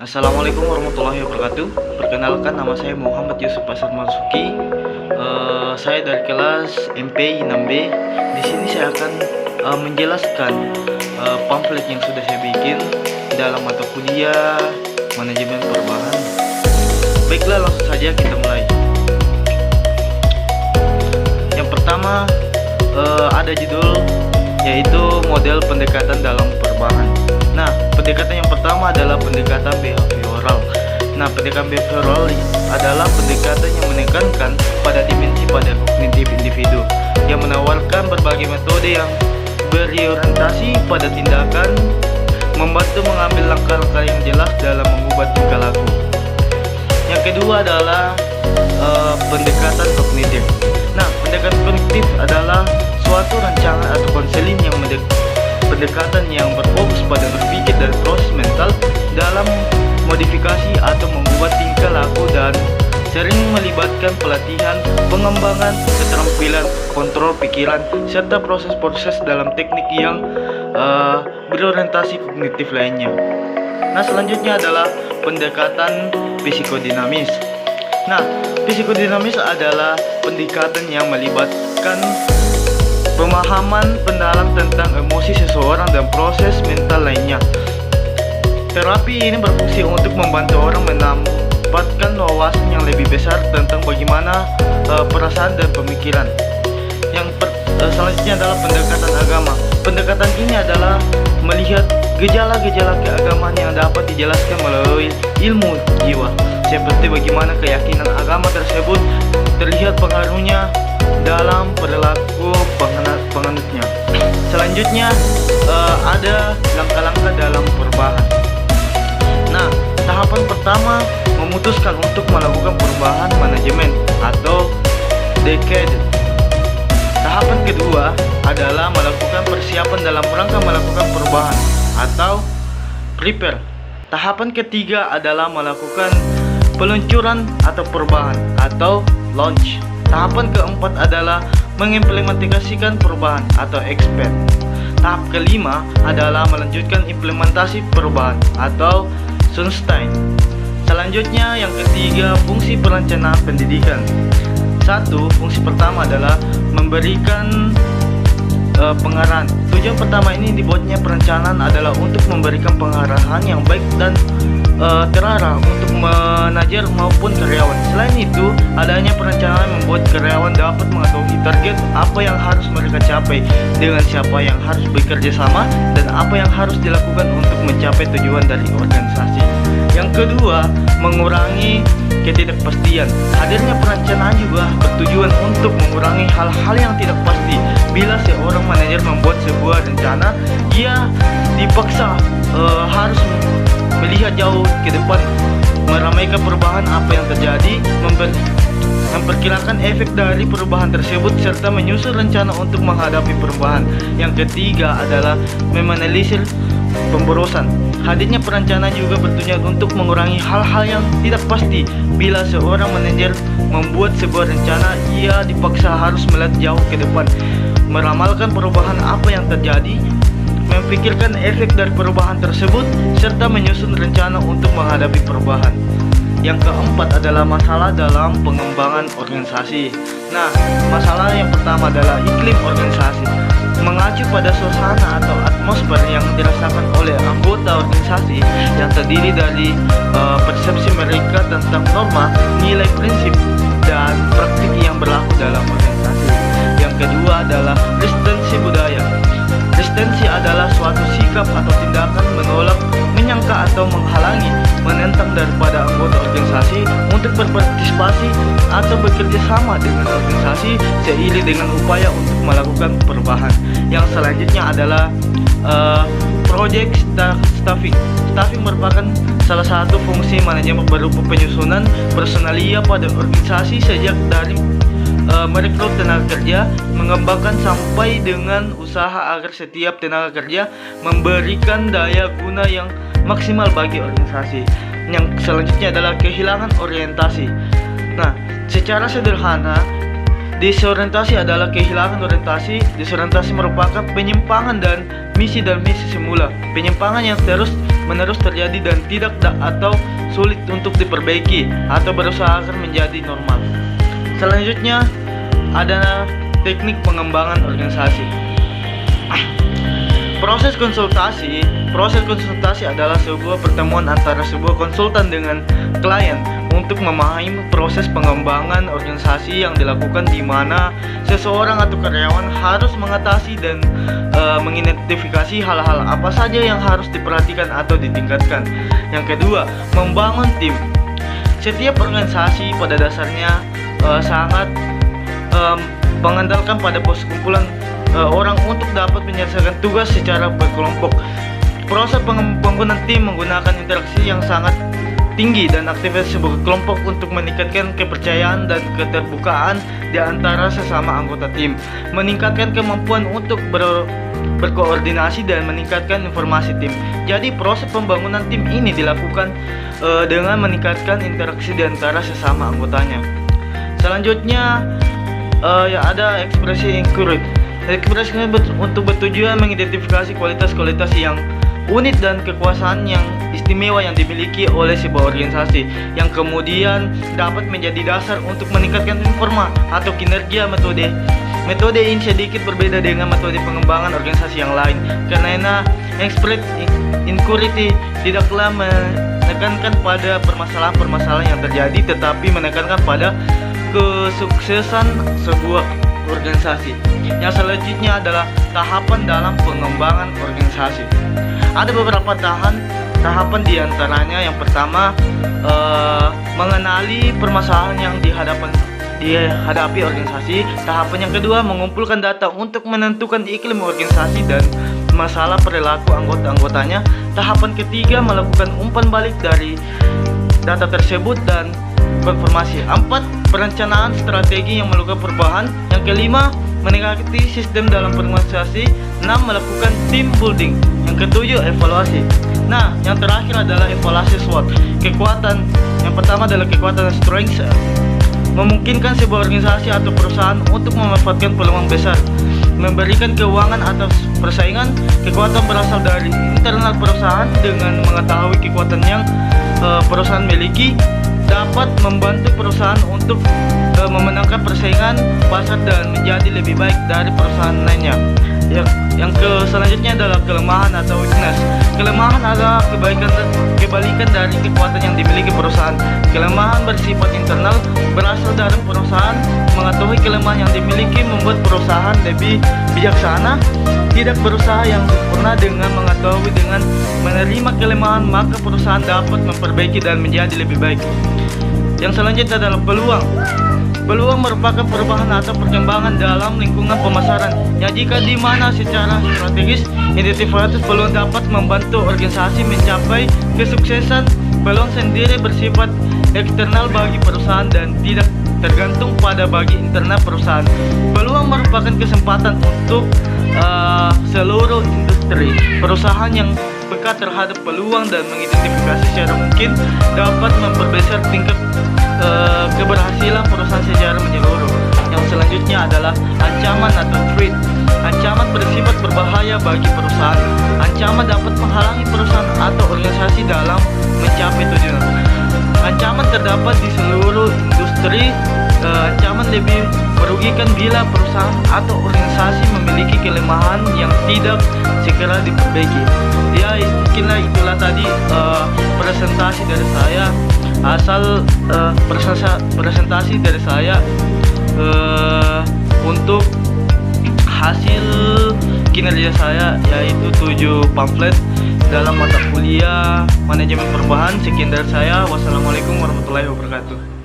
Assalamualaikum warahmatullahi wabarakatuh. Perkenalkan, nama saya Muhammad Yusuf Pasar Marzuki. Saya dari kelas MPI 6B. Di sini saya akan menjelaskan pamflet yang sudah saya bikin dalam mata kuliah manajemen perubahan. Baiklah, langsung saja kita mulai. Yang pertama ada judul, yaitu model pendekatan dalam perubahan. Nah, pendekatan yang pertama adalah pendekatan behavioral. Nah, pendekatan behavioral adalah pendekatan yang menekankan pada dimensi pada kognitif individu, yang menawarkan berbagai metode yang berorientasi pada tindakan, membantu mengambil langkah-langkah yang jelas dalam mengubah tingkah laku. Yang kedua adalah pendekatan kognitif. Nah, pendekatan kognitif adalah suatu rancangan atau konseling yang pendekatan yang berfokus pada berpikir dan proses mental dalam modifikasi atau mengubah tingkah laku, dan sering melibatkan pelatihan, pengembangan keterampilan, kontrol pikiran, serta proses-proses dalam teknik yang berorientasi kognitif lainnya. Nah, selanjutnya adalah pendekatan psikodinamis. Nah, psikodinamis adalah pendekatan yang melibatkan pemahaman pendalam tentang emosi seseorang dan proses mental lainnya. Terapi ini berfungsi untuk membantu orang mendapatkan wawasan yang lebih besar tentang bagaimana perasaan dan pemikiran. Selanjutnya adalah pendekatan agama. Pendekatan ini adalah melihat gejala-gejala keagamaan yang dapat dijelaskan melalui ilmu jiwa, seperti bagaimana keyakinan agama tersebut terlihat pengaruhnya dalam perilaku penganutnya. Selanjutnya ada langkah-langkah dalam perubahan. Nah, tahapan pertama memutuskan untuk melakukan perubahan manajemen atau decade. Tahapan kedua adalah melakukan persiapan dalam rangka melakukan perubahan atau prepare. Tahapan ketiga adalah melakukan peluncuran atau perubahan atau launch. Tahapan keempat adalah mengimplementasikan perubahan atau expand. Tahap kelima adalah melanjutkan implementasi perubahan atau sustain. Selanjutnya yang ketiga, fungsi perencanaan pendidikan. Fungsi pertama adalah memberikan pengarahan. Tujuan pertama ini dibuatnya perencanaan adalah untuk memberikan pengarahan yang baik dan terarah untuk manajer maupun karyawan. Selain itu, adanya perencanaan membuat karyawan dapat mengetahui target apa yang harus mereka capai, dengan siapa yang harus bekerja sama, dan apa yang harus dilakukan untuk mencapai tujuan dari organisasi. Yang kedua, mengurangi ketidakpastian. Hadirnya perencanaan juga bertujuan untuk mengurangi hal-hal yang tidak pasti. Bila seorang manajer membuat sebuah rencana, ia dipaksa harus melihat jauh ke depan, meramaikan perubahan apa yang terjadi, memperkirakan efek dari perubahan tersebut, serta menyusun rencana untuk menghadapi perubahan. Yang ketiga adalah meminimalisir pemborosan. Hadirnya perencanaan juga bertujuan untuk mengurangi hal-hal yang tidak pasti. Bila seorang manajer membuat sebuah rencana, ia dipaksa harus melihat jauh ke depan, meramalkan perubahan apa yang terjadi, memikirkan efek dari perubahan tersebut, serta menyusun rencana untuk menghadapi perubahan. Yang keempat adalah masalah dalam pengembangan organisasi. Nah, masalah yang pertama adalah iklim organisasi. Mengacu pada suasana atau atmosfer yang dirasakan oleh anggota organisasi, yang terdiri dari persepsi mereka tentang norma, nilai, prinsip, dan praktik yang berlaku dalam organisasi. Yang kedua adalah resistensi budaya. Resistensi adalah suatu sikap atau tindakan menolak, menyangka, atau menghalangi, menentang daripada anggota organisasi untuk berpartisipasi atau bekerja sama dengan organisasi seiring dengan upaya untuk melakukan perubahan. Yang selanjutnya adalah project staffing. Staffing merupakan salah satu fungsi manajemen berupa penyusunan personalia pada organisasi, sejak dari merekrut tenaga kerja, mengembangkan sampai dengan usaha agar setiap tenaga kerja memberikan daya guna yang maksimal bagi organisasi. Yang selanjutnya adalah kehilangan orientasi. Nah, secara sederhana, disorientasi adalah kehilangan orientasi. Disorientasi merupakan penyimpangan dan misi semula. Penyimpangan yang terus menerus terjadi dan tidak atau sulit untuk diperbaiki atau berusaha agar menjadi normal. Selanjutnya ada teknik pengembangan organisasi. Proses konsultasi adalah sebuah pertemuan antara sebuah konsultan dengan klien untuk memahami proses pengembangan organisasi yang dilakukan, di mana seseorang atau karyawan harus mengatasi dan mengidentifikasi hal-hal apa saja yang harus diperhatikan atau ditingkatkan. Yang kedua, membangun tim. Setiap organisasi pada dasarnya sangat mengandalkan pada kumpulan orang untuk dapat menyelesaikan tugas secara berkelompok. Proses pembangunan tim menggunakan interaksi yang sangat tinggi dan aktivitas sebuah kelompok untuk meningkatkan kepercayaan dan keterbukaan di antara sesama anggota tim, meningkatkan kemampuan untuk berkoordinasi dan meningkatkan informasi tim. Jadi proses pembangunan tim ini dilakukan dengan meningkatkan interaksi di antara sesama anggotanya. Selanjutnya ada ekspresi encourage. Ekspresi untuk bertujuan mengidentifikasi kualitas-kualitas yang unik dan kekuasaan yang istimewa yang dimiliki oleh sebuah organisasi, yang kemudian dapat menjadi dasar untuk meningkatkan performa atau kinerja metode. Metode ini sedikit berbeda dengan metode pengembangan organisasi yang lain, karena ekspresi encourage tidaklah menekankan pada permasalahan-permasalahan yang terjadi, tetapi menekankan pada kesuksesan sebuah organisasi. Yang selanjutnya adalah tahapan dalam pengembangan organisasi. Ada beberapa tahapan diantaranya. Yang pertama, mengenali permasalahan yang dihadapi organisasi. Tahapan yang kedua, mengumpulkan data untuk menentukan iklim organisasi dan masalah perilaku anggota-anggotanya. Tahapan ketiga, melakukan umpan balik dari data tersebut dan konfirmasi. 4. Perencanaan strategi yang melakukan perubahan. Yang kelima, meningkati sistem dalam organisasi. 6. Melakukan team building. Yang ketujuh, evaluasi. Nah, yang terakhir adalah evaluasi SWOT. Kekuatan. Yang pertama adalah kekuatan strength, memungkinkan sebuah organisasi atau perusahaan untuk memanfaatkan peluang besar, memberikan keuangan atas persaingan. Kekuatan berasal dari internal perusahaan dengan mengetahui kekuatan yang perusahaan miliki, dapat membantu perusahaan untuk memenangkan persaingan pasar dan menjadi lebih baik dari perusahaan lainnya. Yang selanjutnya adalah kelemahan atau weakness. Kelemahan adalah kebalikan dari kekuatan yang dimiliki perusahaan. Kelemahan bersifat internal, berasal dari perusahaan. Mengetahui kelemahan yang dimiliki membuat perusahaan lebih bijaksana. Tidak berusaha yang sempurna. Dengan mengetahui dengan menerima kelemahan, maka perusahaan dapat memperbaiki dan menjadi lebih baik. Yang selanjutnya adalah peluang. Peluang merupakan perubahan atau perkembangan dalam lingkungan pemasaran, yang jika di mana secara strategis identifikasi peluang dapat membantu organisasi mencapai kesuksesan. Peluang sendiri bersifat eksternal bagi perusahaan dan tidak tergantung pada bagi internal perusahaan. Peluang merupakan kesempatan untuk seluruh industri. Perusahaan yang peka terhadap peluang dan mengidentifikasi secara mungkin dapat memperbesar tingkat keberhasilan perusahaan secara menyeluruh. Yang selanjutnya adalah ancaman atau threat. Ancaman bersifat berbahaya bagi perusahaan. Ancaman dapat menghalangi perusahaan atau organisasi dalam mencapai tujuan. Ancaman terdapat di seluruh industri. Ancaman lebih merugikan bila perusahaan atau organisasi memiliki kelemahan yang tidak segera diperbaiki. Ya, mungkinlah itulah tadi presentasi dari saya. Presentasi dari saya untuk hasil kinerja saya, yaitu 7 pamflet dalam mata kuliah manajemen perubahan. Sekian dari saya. Wassalamualaikum warahmatullahi wabarakatuh.